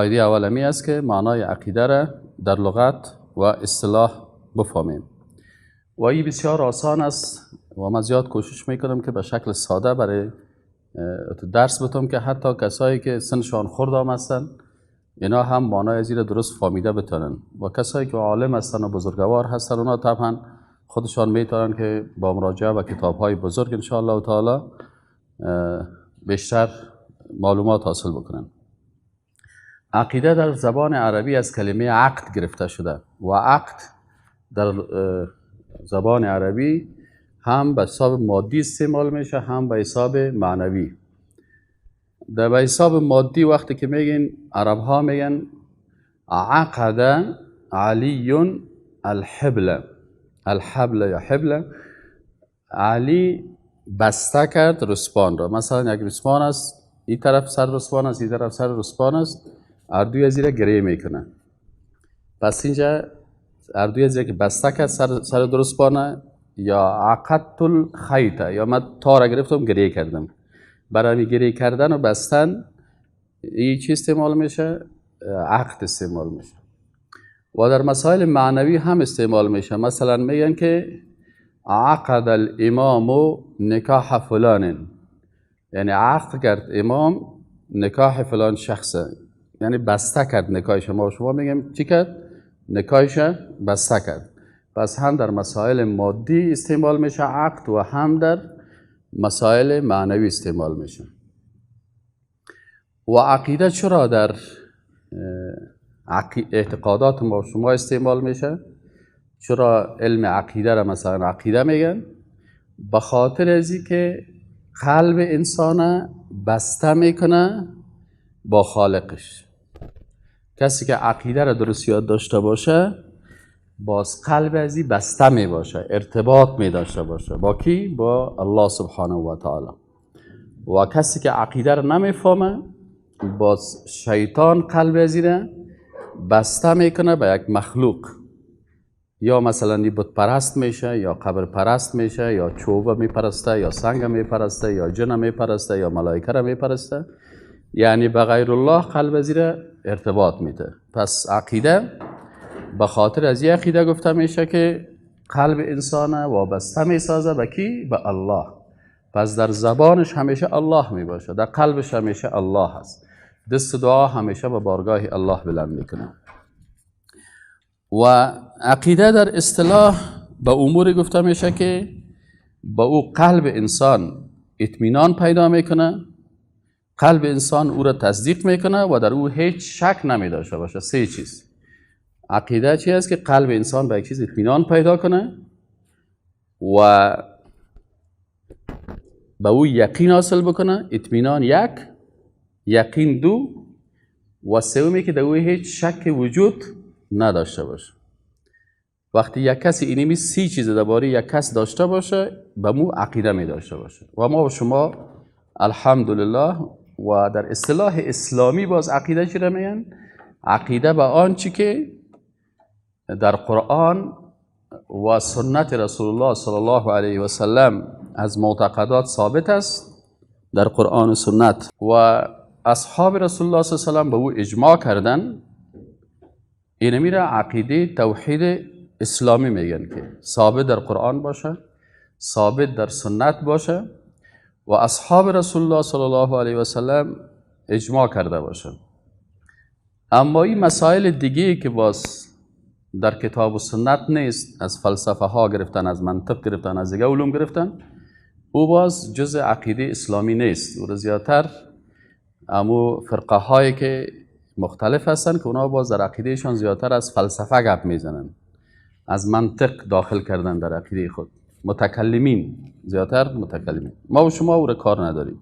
قاعده اولمی است که معنای عقیده را در لغت و اصطلاح بفهمیم و این بسیار آسان است و من زیاد کوشش میکنم که به شکل ساده برای درس بتم که حتی کسایی که سنشان خردام هستن اینا هم معنای از این درست فهمیده بتونن و کسایی که عالم هستن و بزرگوار هستن اونا طبعا خودشان میتونن که با مراجعه و کتاب‌های بزرگ ان شاء الله تعالی بیشتر معلومات حاصل بکنن. عقیده در زبان عربی از کلمه عقد گرفته شده و عقد در زبان عربی هم به حساب مادی استعمال میشه هم به حساب معنوی. در به حساب مادی وقتی که میگن عرب ها میگن عقد علی الحبل یا حبل، علی بسته کرد رسبان را. مثلا یک رسبان است، این طرف سر رسبان است، این طرف سر رسبان است، اردوی از زیر گریه میکنه. پس اینجا اردوی از زیر که بسته کرد سر رسبانه، یا عقدت الخیط، یا من تار گرفتم گریه کردم. برای گریه کردن و بستن این چی استعمال میشه؟ عقد استعمال میشه. و در مسائل معنوی هم استعمال میشه. مثلا میگن که عقد الامام نکاح فلان، یعنی عقد کرد امام نکاح فلان شخصه، یعنی بسته کرد نکاحش. ما شما میگیم چی کرد؟ نکاحش بسته کرد. پس هم در مسائل مادی استعمال میشه عقد و هم در مسائل معنوی استعمال میشه. و عقیده چرا در اعتقادات ما شما استعمال میشه؟ چرا علم عقیده را مثلا عقیده میگن؟ به خاطر ازی که قلب انسان بسته میکنه با خالقش. کسی که عقیده را درست یاد داشته باشه باز قلب ازی بسته می باشه، ارتباط می داشته باشه با کی؟ با الله سبحانه و تعالی. و کسی که عقیده را نمیفهمه باز شیطان قلب ازی را بسته میکنه به یک مخلوق، یا مثلا بت پرست میشه، یا قبر پرست میشه، یا چوبه میپرسته، یا سنگ میپرسته، یا جن میپرسته، یا ملائکه را میپرسته، یعنی به غیر الله قلب ازی را ارتباط میده. پس عقیده به خاطر از یه عقیده گفته میشه که قلب انسان وابسته میسازه به کی؟ به الله. پس در زبانش همیشه الله میباشه، در قلبش همیشه الله هست، دست دعا همیشه به بارگاه الله بلند میکنه. و عقیده در اصطلاح به امور گفته میشه که با او قلب انسان اطمینان پیدا میکنه، قلب انسان او را تصدیق میکنه و در او هیچ شک نمیداشته باشه. سه چیز. عقیده چی است؟ که قلب انسان به یک چیز اطمینان پیدا کنه و به او یقین حاصل بکنه. اطمینان یک، یقین دو، و سومی که در او هیچ شک وجود نداشته باشه. وقتی یک کسی اینمی سی چیز درباره یک کس داشته باشه به مو عقیده می داشته باشه. و ما و شما الحمدلله و در اصطلاح اسلامی باز عقیده چی را میگن؟ عقیده به آنچه که در قرآن و سنت رسول الله صلی الله علیه و سلم از معتقدات ثابت است در قرآن و سنت، و اصحاب رسول الله صلی الله علیه و سلم به او اجماع کردن. اینمی را عقیده توحید اسلامی میگن که ثابت در قرآن باشه، ثابت در سنت باشه و اصحاب رسول الله صلی الله علیه و سلم اجماع کرده باشه. اما این مسائل دیگه که باز در کتاب و سنت نیست، از فلسفه ها گرفتن، از منطق گرفتن، از دیگه علوم گرفتن، او باز جز عقیده اسلامی نیست. او زیادتر امو فرقه هایی که مختلف هستن که اونا باز در عقیدهشان زیادتر از فلسفه گپ میزنن، از منطق داخل کردن در عقیده خود. متکلمین، زیادتر متکلمین. ما و شما او را کار نداریم.